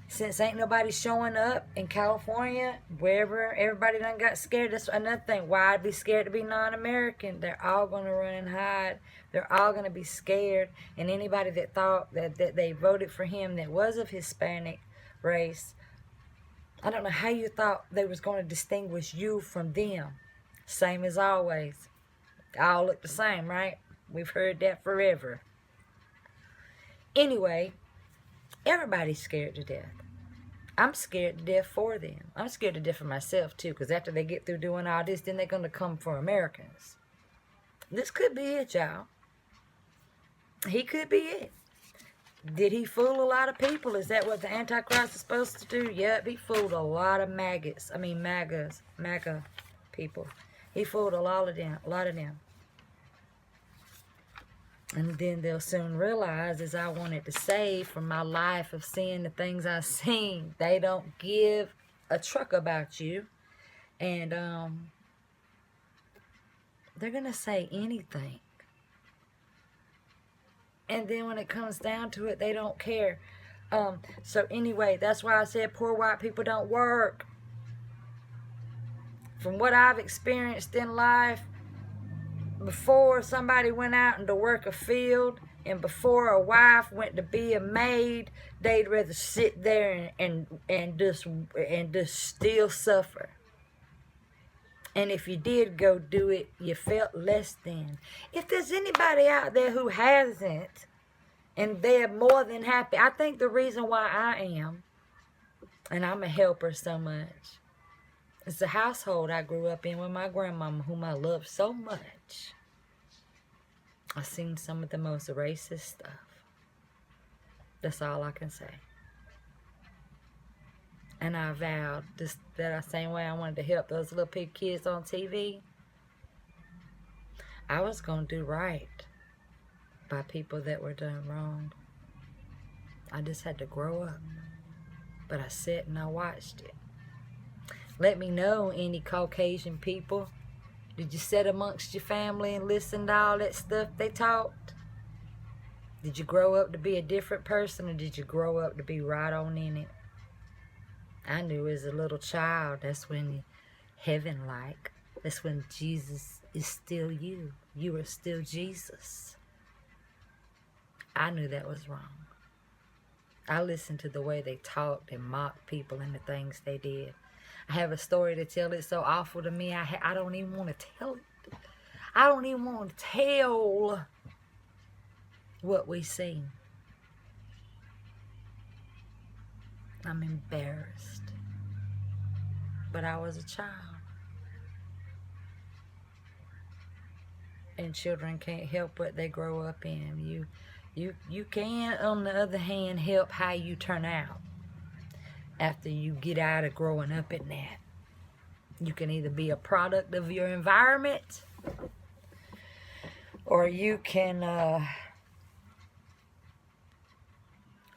Since ain't nobody showing up in California, wherever everybody done got scared, that's another thing. Why I'd be scared to be non-American? They're all going to run and hide. They're all going to be scared. And anybody that thought that they voted for him that was of Hispanic race, I don't know how you thought they was going to distinguish you from them. Same as always. All look the same, right? We've heard that forever. Anyway, everybody's scared to death. I'm scared to death for them. I'm scared to death for myself, too, because after they get through doing all this, then they're going to come for Americans. This could be it, y'all. He could be it. Did he fool a lot of people? Is that what the Antichrist is supposed to do? Yep, he fooled a lot of MAGA people. He fooled a lot of them. And then they'll soon realize, as I wanted to say, from my life of seeing the things I've seen, they don't give a truck about you. And they're going to say anything. And then when it comes down to it, they don't care. So anyway, that's why I said poor white people don't work. From what I've experienced in life, before somebody went out and to work a field, and before a wife went to be a maid, they'd rather sit there and just still suffer. And if you did go do it, you felt less than. If there's anybody out there who hasn't, and they're more than happy, I think the reason why I am, and I'm a helper so much, it's the household I grew up in with my grandmama, whom I love so much. I've seen some of the most racist stuff. That's all I can say. And I vowed that same way I wanted to help those little pig kids on TV, I was going to do right by people that were done wrong. I just had to grow up. But I sat and I watched it. Let me know, any Caucasian people. Did you sit amongst your family and listen to all that stuff they taught? Did you grow up to be a different person, or did you grow up to be right on in it? I knew as a little child, that's when heaven like. That's when Jesus is still you. You are still Jesus. I knew that was wrong. I listened to the way they talked and mocked people and the things they did. I have a story to tell. It's so awful to me. I don't even want to tell it. I don't even want to tell what we see. I'm embarrassed. But I was a child. And children can't help what they grow up in. You can, on the other hand, help how you turn out after you get out of growing up in that. You can either be a product of your environment, or you can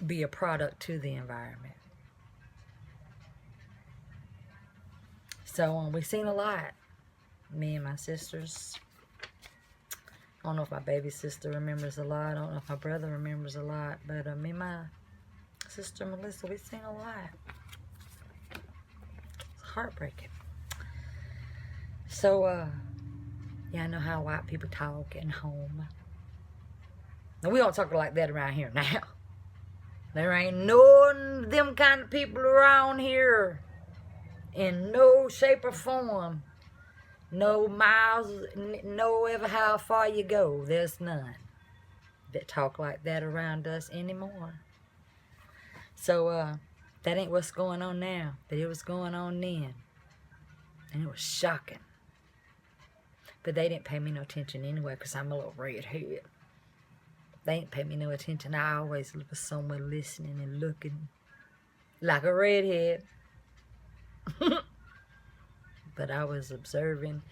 be a product to the environment. So we've seen a lot. Me and my sisters, I don't know if my baby sister remembers a lot. I don't know if my brother remembers a lot. But me and my sister Melissa, we've seen a lot. It's heartbreaking. So, yeah, I know how white people talk at home. Now, we don't talk like that around here now. There ain't no them kind of people around here in no shape or form. No miles, no ever how far you go. There's none that talk like that around us anymore. So, that ain't what's going on now. But it was going on then. And it was shocking. But they didn't pay me no attention anyway because I'm a little redhead. They ain't pay me no attention. I always was somewhere listening and looking like a redhead. But I was observing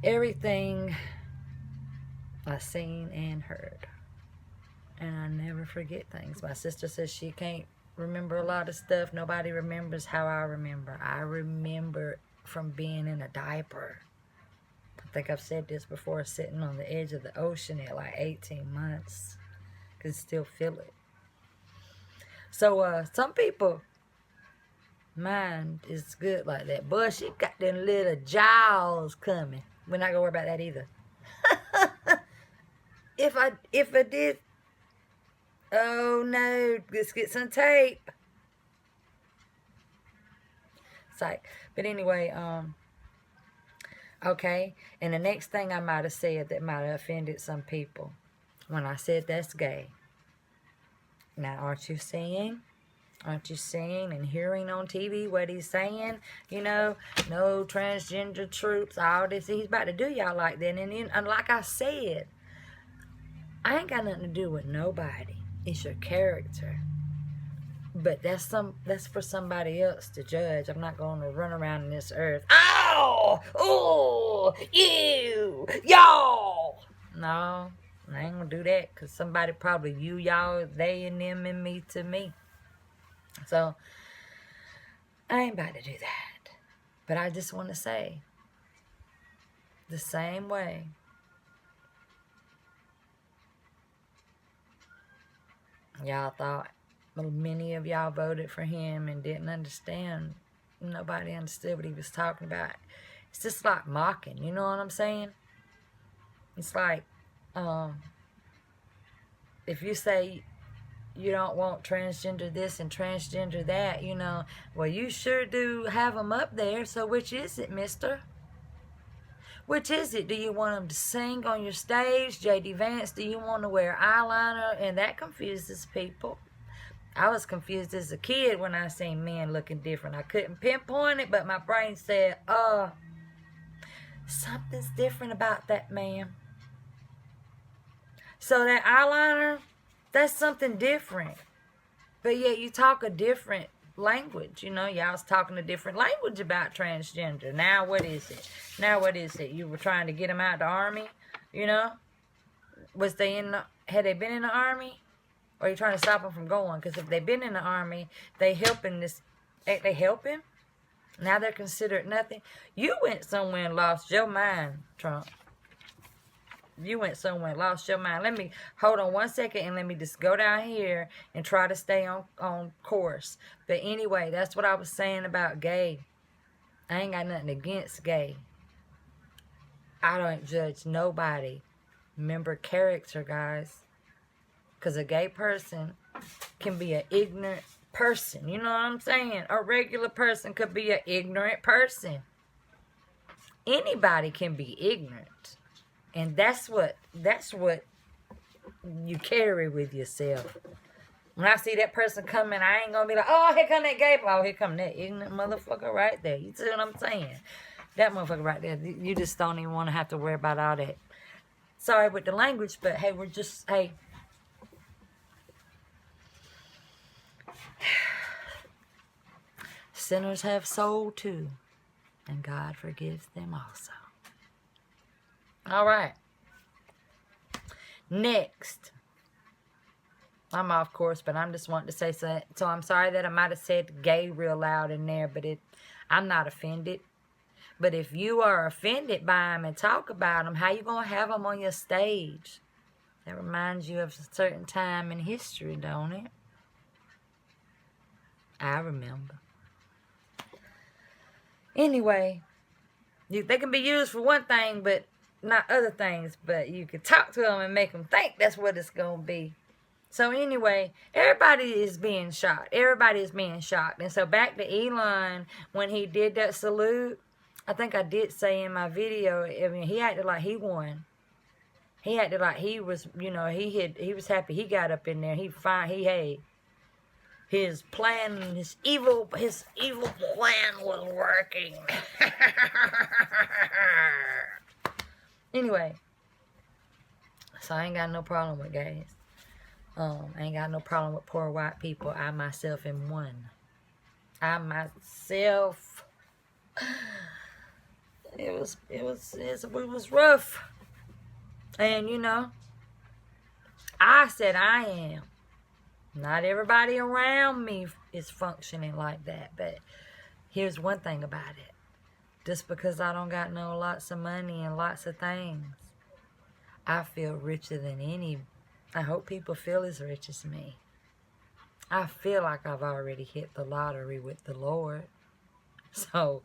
everything I seen and heard. And I never forget things. My sister says she can't remember a lot of stuff. Nobody remembers how I remember. I remember from being in a diaper. I think I've said this before, sitting on the edge of the ocean at like 18 months. Can still feel it. So, some people, mind is good like that. But she got them little jaws coming. We're not going to worry about that either. If I did, oh no, let's get some tape. Psych. But anyway, okay. And the next thing I might have said that might have offended some people. When I said that's gay. Now, aren't you seeing? Aren't you seeing and hearing on TV what he's saying? You know, no transgender troops, all this. He's about to do y'all like that. And like I said, I ain't got nothing to do with nobody. It's your character. But that's for somebody else to judge. I'm not going to run around in this earth. Oh! Oh! You! Y'all! No, I ain't going to do that. Because somebody probably you, y'all, they, and them, and me to me. So, I ain't about to do that. But I just want to say, the same way y'all thought, well, many of y'all voted for him and didn't understand. Nobody understood what he was talking about. It's just like mocking, you know what I'm saying? It's like, if you say you don't want transgender this and transgender that, you know, well, you sure do have them up there, so which is it, mister? Which is it? Do you want them to sing on your stage? J.D. Vance, do you want to wear eyeliner? And that confuses people. I was confused as a kid when I seen men looking different. I couldn't pinpoint it, but my brain said, something's different about that man. So that eyeliner, that's something different. But yet you talk a different language. You know, y'all was talking a different language about transgender. Now what is it? Now what is it? You were trying to get them out of the army, you know? Had they been in the army? Or are you trying to stop them from going? Because if they've been in the army, they helping this. Ain't they helping? Now they're considered nothing. You went somewhere and lost your mind, Trump. You went somewhere and lost your mind. Let me, hold on one second and let me just go down here and try to stay on course. But anyway, that's what I was saying about gay. I ain't got nothing against gay. I don't judge nobody. Remember character, guys. Because a gay person can be an ignorant person. You know what I'm saying? A regular person could be an ignorant person. Anybody can be ignorant. And that's what you carry with yourself. When I see that person coming, I ain't going to be like, oh, here come that gay. Oh, here come that ignorant motherfucker right there. You see what I'm saying? That motherfucker right there. You just don't even want to have to worry about all that. Sorry with the language, but hey, hey. Sinners have soul too, and God forgives them also. All right. Next. I'm off course, but I'm just wanting to say so. I'm sorry that I might have said gay real loud in there, but I'm not offended. But if you are offended by them and talk about them, how you going to have them on your stage? That reminds you of a certain time in history, don't it? I remember. Anyway, they can be used for one thing, but not other things. But you can talk to them and make them think that's what it's going to be. So anyway, everybody is being shocked. Everybody is being shocked. And so back to Elon, when he did that salute, I think I did say in my video, I mean, he acted like he won. He acted like he was, you know, he was happy he got up in there. His plan, his evil plan was working. Anyway, so I ain't got no problem with gays. I ain't got no problem with poor white people. I myself am one. I myself, it was rough. And you know, I said I am. Not everybody around me is functioning like that. But here's one thing about it. Just because I don't got no lots of money and lots of things, I feel richer than any. I hope people feel as rich as me. I feel like I've already hit the lottery with the Lord. So,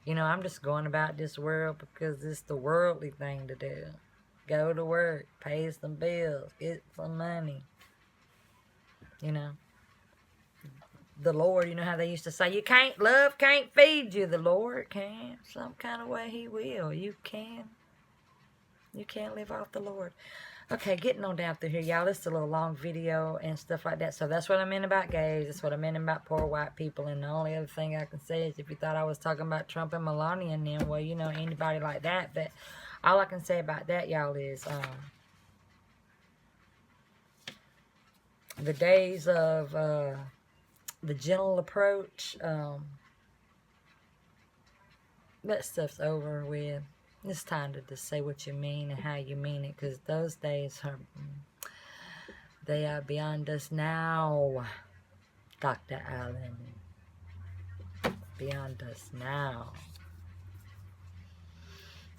you know, I'm just going about this world because it's the worldly thing to do. Go to work, pay some bills, get some money. You know, the Lord, you know how they used to say, love can't feed you. The Lord can. Some kind of way he will. You can. You can't live off the Lord. Okay, getting on down through here, y'all. This is a little long video and stuff like that. So that's what I meant about gays. That's what I meant about poor white people. And the only other thing I can say is if you thought I was talking about Trump and Melania and them, well, you know, anybody like that. But all I can say about that, y'all, is the days of the gentle approach, that stuff's over with. It's time to just say what you mean and how you mean it, because those days they are beyond us now, Dr. Allen. Beyond us now.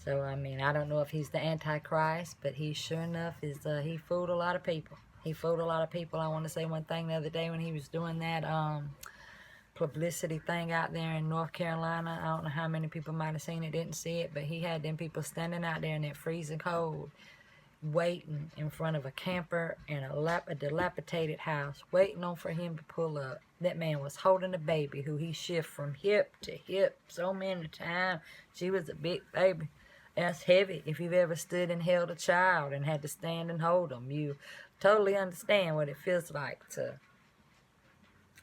So, I mean, I don't know if he's the Antichrist, but he sure enough is, he fooled a lot of people. He fooled a lot of people. I want to say one thing the other day when he was doing that publicity thing out there in North Carolina. I don't know how many people might have seen it, didn't see it, but he had them people standing out there in that freezing cold, waiting in front of a camper and a dilapidated house, waiting on for him to pull up. That man was holding a baby who he shifted from hip to hip so many times. She was a big baby. That's heavy. If you've ever stood and held a child and had to stand and hold them, you totally understand what it feels like to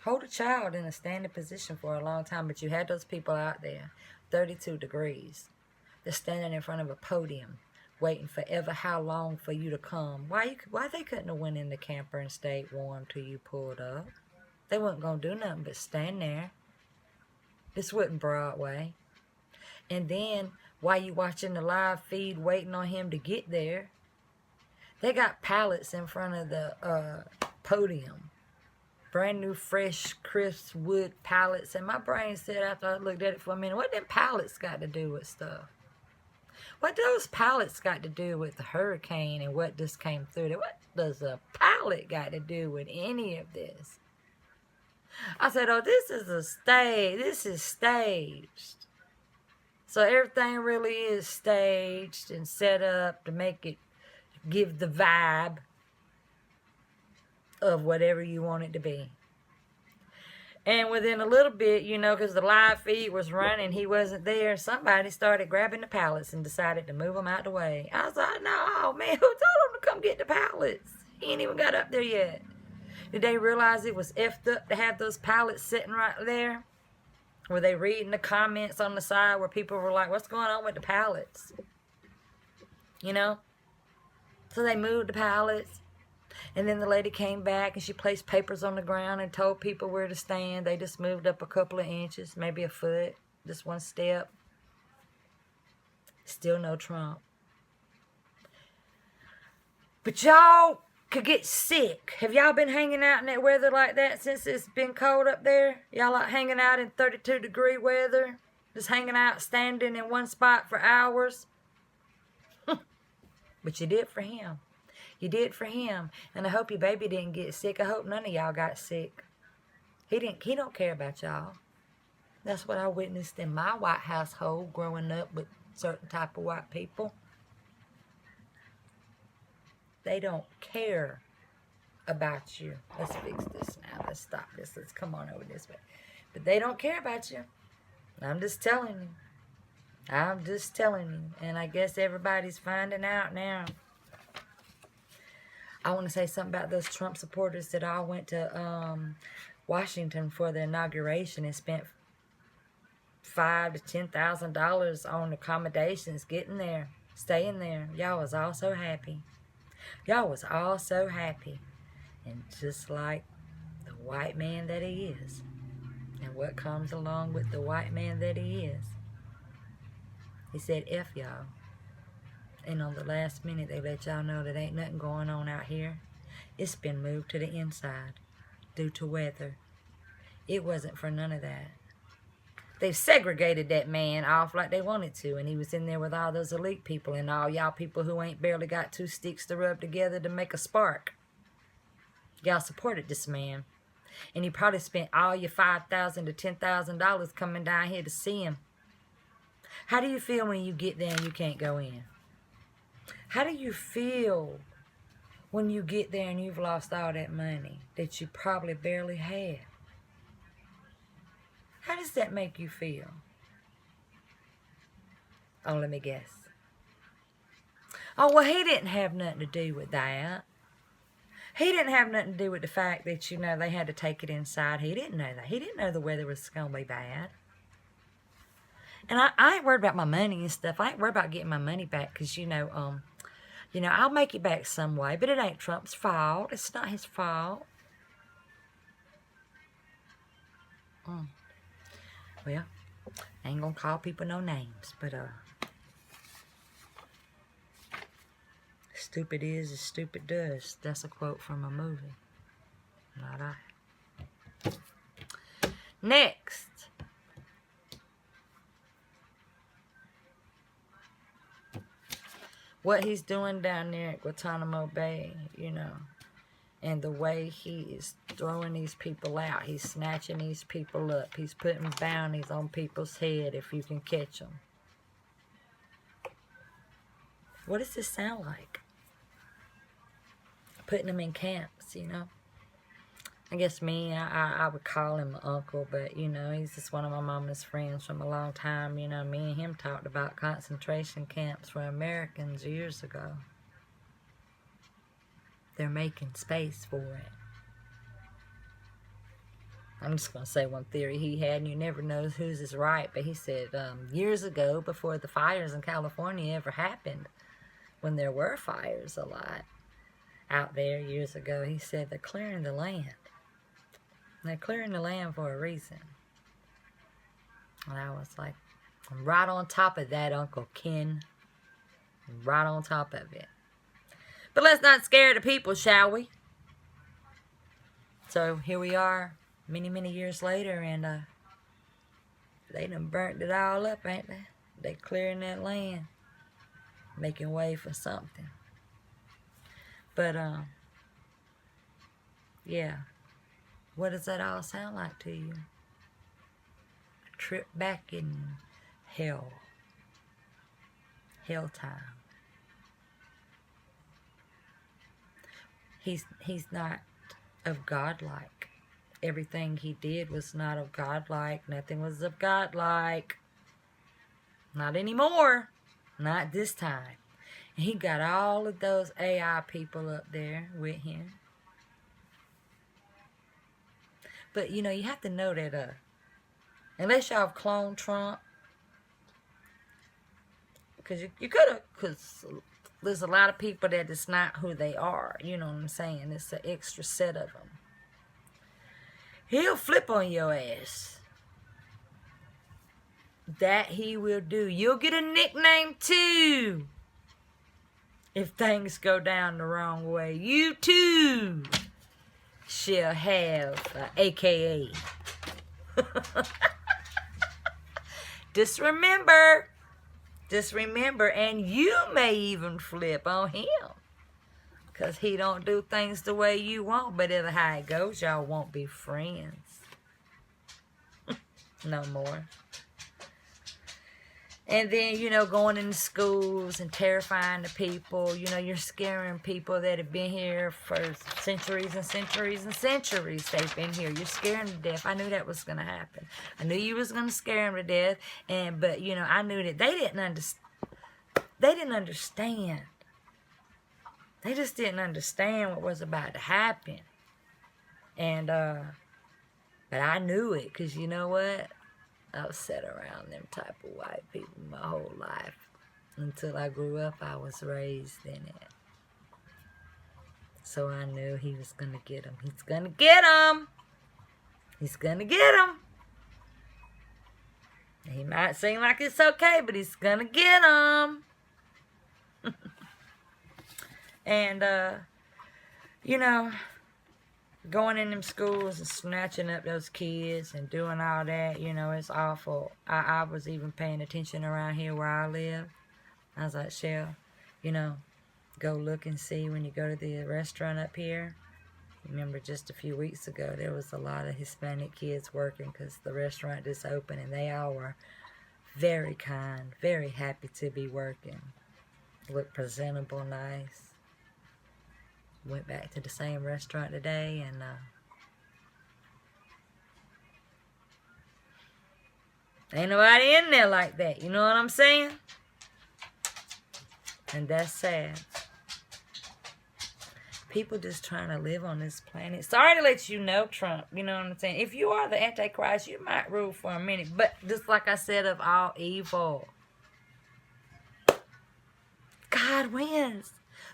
hold a child in a standing position for a long time. But you had those people out there, 32 degrees. They're standing in front of a podium, waiting forever how long for you to come. Why they couldn't have went in the camper and stayed warm till you pulled up? They wasn't going to do nothing but stand there. This wasn't Broadway. And then, while you watching the live feed waiting on him to get there, they got pallets in front of the podium. Brand new, fresh, crisp wood pallets. And my brain said, after I looked at it for a minute, what them pallets got to do with stuff? What those pallets got to do with the hurricane and what just came through? What does a pallet got to do with any of this? I said, oh, this is a stage. This is staged. So everything really is staged and set up to make it give the vibe of whatever you want it to be. And within a little bit, you know, because the live feed was running, he wasn't there, somebody started grabbing the pallets and decided to move them out the way. I was like, no, man, who told him to come get the pallets? He ain't even got up there yet. Did they realize it was effed up to have those pallets sitting right there? Were they reading the comments on the side where people were like, what's going on with the pallets? You know? So they moved the pallets. And then the lady came back and she placed papers on the ground and told people where to stand. They just moved up a couple of inches, maybe a foot, just one step. Still no Trump. But y'all could get sick. Have y'all been hanging out in that weather like that since it's been cold up there? Y'all like hanging out in 32-degree weather? Just hanging out, standing in one spot for hours. But you did for him. You did for him. And I hope your baby didn't get sick. I hope none of y'all got sick. He don't care about y'all. That's what I witnessed in my white household growing up with certain type of white people. They don't care about you. Let's fix this now. Let's stop this. Let's come on over this way. But they don't care about you. I'm just telling you. I'm just telling you. And I guess everybody's finding out now. I want to say something about those Trump supporters that all went to Washington for the inauguration and spent $5,000 to $10,000 on accommodations, getting there, staying there. Y'all was all so happy. Y'all was all so happy. And just like the white man that he is, and what comes along with the white man that he is, he said, F y'all. And on the last minute, they let y'all know that ain't nothing going on out here. It's been moved to the inside due to weather. It wasn't for none of that. They've segregated that man off like they wanted to, and he was in there with all those elite people and all y'all people who ain't barely got two sticks to rub together to make a spark. Y'all supported this man, and you probably spent all your $5,000 to $10,000 coming down here to see him. How do you feel when you get there and you can't go in? How do you feel when you get there and you've lost all that money that you probably barely had? How does that make you feel? Oh, let me guess. Oh, well, he didn't have nothing to do with that. He didn't have nothing to do with the fact that, you know, they had to take it inside. He didn't know that. He didn't know the weather was going to be bad. And I ain't worried about my money and stuff. I ain't worried about getting my money back because, you know, I'll make it back some way. But it ain't Trump's fault. It's not his fault. Well, I ain't going to call people no names. But, stupid is as stupid does. That's a quote from a movie. Not I. Next. What he's doing down there at Guantanamo Bay, you know, and the way he is throwing these people out. He's snatching these people up. He's putting bounties on people's head if you can catch them. What does this sound like? Putting them in camps, you know. I guess I would call him my uncle, but, you know, he's just one of my mama's friends from a long time. You know, me and him talked about concentration camps for Americans years ago. They're making space for it. I'm just going to say one theory he had, and you never know whose is right, but he said years ago, before the fires in California ever happened, when there were fires a lot out there years ago, he said they're clearing the land. They're clearing the land for a reason. And I was like, I'm right on top of that, Uncle Ken. I'm right on top of it. But let's not scare the people, shall we? So here we are, many, many years later, and they done burnt it all up, ain't they? They clearing that land, making way for something. But, yeah. What does that all sound like to you? A trip back in hell. Hell time. He's not of God-like. Everything he did was not of God-like. Nothing was of God-like. Not anymore. Not this time. And he got all of those AI people up there with him. But, you know, you have to know that, unless y'all have cloned Trump, because you could have, because there's a lot of people that it's not who they are, you know what I'm saying? It's an extra set of them. He'll flip on your ass. That he will do. You'll get a nickname too. If things go down the wrong way, you too shall have AKA. Just remember, and you may even flip on him. Because he don't do things the way you want. But if how it goes, y'all won't be friends. No more. And then, going into schools and terrifying the people. You're scaring people that have been here for centuries and centuries and centuries. They've been here. You're scaring them to death. I knew that was going to happen. I knew you was going to scare them to death. But, I knew that they didn't understand. They just didn't understand what was about to happen. And, but I knew it. Because you know what? I've sat around them type of white people my whole life. Until I grew up, I was raised in it. So I knew he was going to get him. He's going to get him. He's going to get him. He might seem like it's okay, but he's going to get him. And, going in them schools and snatching up those kids and doing all that, it's awful. I was even paying attention around here where I live. I was like, Shell, go look and see when you go to the restaurant up here. Remember just a few weeks ago, there was a lot of Hispanic kids working because the restaurant just opened, and they all were very kind, very happy to be working. Looked presentable, nice. Went back to the same restaurant today, and ain't nobody in there like that. You know what I'm saying? And that's sad. People just trying to live on this planet. Sorry to let you know, Trump. You know what I'm saying? If you are the Antichrist, you might rule for a minute. But just like I said, of all evil, God wins.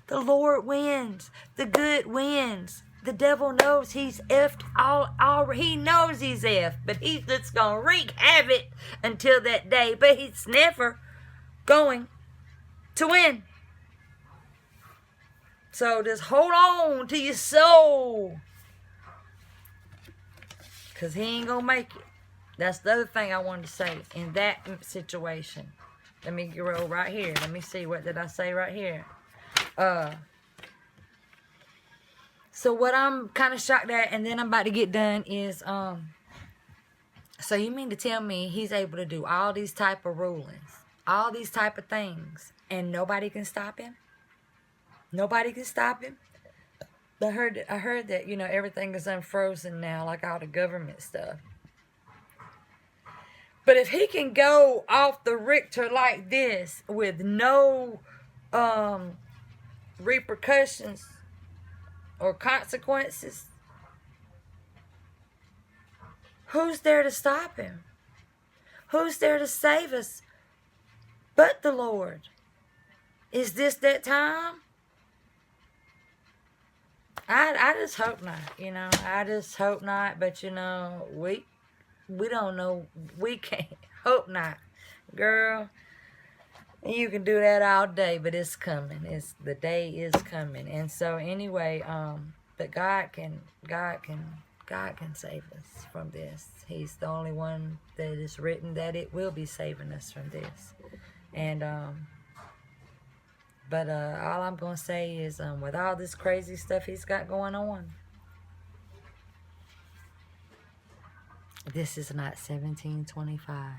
The Lord wins. The good wins. The devil knows he's effed all. He knows he's effed, but he's just going to wreak havoc until that day. But he's never going to win. So just hold on to your soul. Because he ain't going to make it. That's the other thing I wanted to say in that situation. Let me roll right here. Let me see. What did I say right here? So what I'm kind of shocked at, and then I'm about to get done, is, so you mean to tell me he's able to do all these type of rulings, all these type of things, and nobody can stop him? Nobody can stop him? I heard that, everything is unfrozen now, like all the government stuff. But if he can go off the Richter like this with no, repercussions or consequences, who's there to stop him? Who's there to save us but the Lord? Is this that time? I just hope not, I just hope not, but we don't know, we can't, hope not, girl. You can do that all day, but it's coming. The day is coming. And so anyway, but God can save us from this. He's the only one that is written that it will be saving us from this. And but all I'm gonna say is with all this crazy stuff he's got going on, this is not 1725.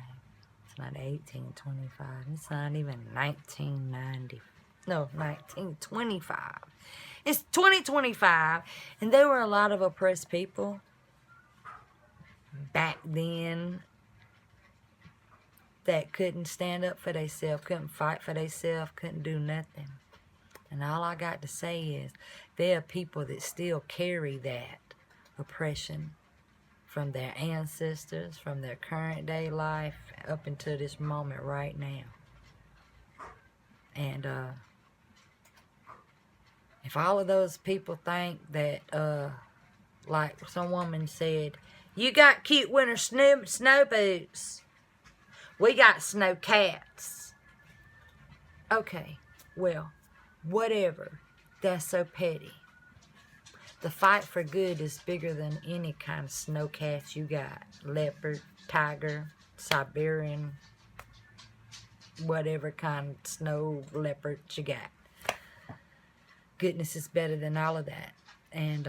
It's not 1825. It's not even 1990. No, 1925. It's 2025. And there were a lot of oppressed people back then that couldn't stand up for themselves, couldn't fight for themselves, couldn't do nothing. And all I got to say is there are people that still carry that oppression from their ancestors, from their current day life, up until this moment right now. And if all of those people think that, like some woman said, you got cute winter snow boots, we got snow cats. Okay, well, whatever. That's so petty. The fight for good is bigger than any kind of snow cats you got. Leopard, tiger, Siberian, whatever kind of snow leopard you got. Goodness is better than all of that. And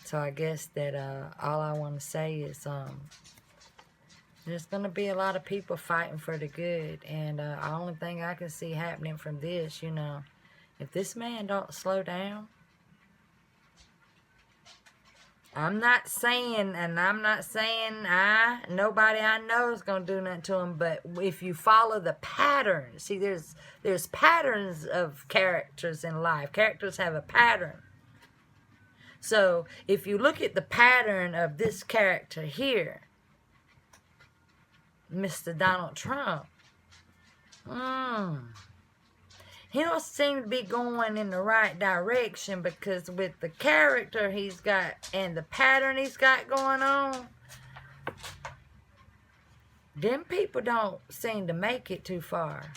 so I guess that all I want to say is there's going to be a lot of people fighting for the good. And the only thing I can see happening from this, you know, if this man don't slow down, I'm not saying nobody I know is going to do nothing to him, but if you follow the patterns, see, there's patterns of characters in life. Characters have a pattern. So if you look at the pattern of this character here, Mr. Donald Trump, he don't seem to be going in the right direction, because with the character he's got and the pattern he's got going on, them people don't seem to make it too far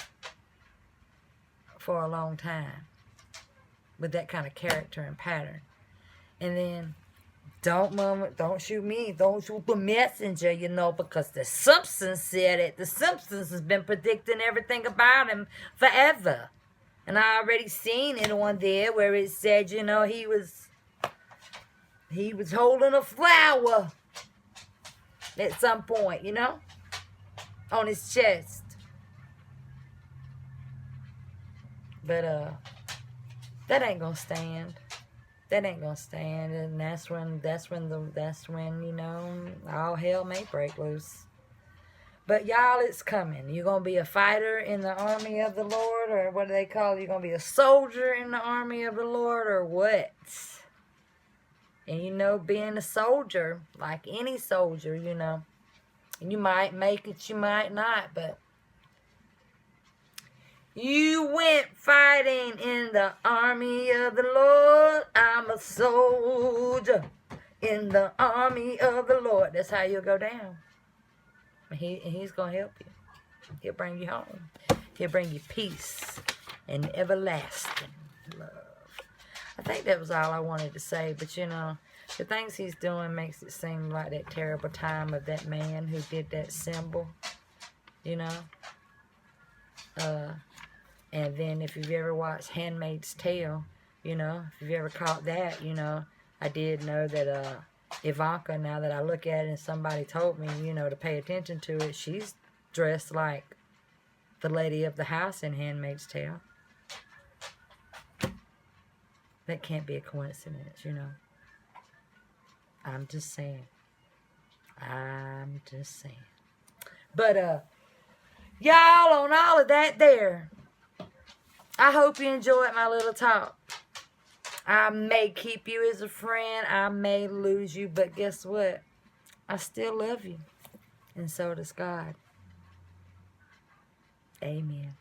for a long time with that kind of character and pattern. And then, don't shoot me, don't shoot the messenger, you know, because the Simpsons said it. The Simpsons has been predicting everything about him forever. And I already seen it on there where it said, you know, he was holding a flower at some point, you know, on his chest. But that ain't gonna stand. That ain't gonna stand, and that's when you know, all hell may break loose. But y'all, it's coming. You're gonna be a fighter in the army of the Lord, or what do they call it? You're gonna be a soldier in the army of the Lord, or what? And you know, being a soldier, like any soldier, you know, you might make it, you might not, but you went fighting in the army of the Lord. I'm a soldier in the army of the Lord. That's how you'll go down. He's going to help you. He'll bring you home. He'll bring you peace and everlasting love. I think that was all I wanted to say. But, you know, the things he's doing makes it seem like that terrible time of that man who did that symbol, you know. And then if you've ever watched Handmaid's Tale, you know, if you've ever caught that, you know, I did know that Ivanka, now that I look at it and somebody told me, you know, to pay attention to it, she's dressed like the lady of the house in Handmaid's Tale. That can't be a coincidence, you know. I'm just saying. But, y'all, on all of that there, I hope you enjoyed my little talk. I may keep you as a friend. I may lose you. But guess what? I still love you. And so does God. Amen.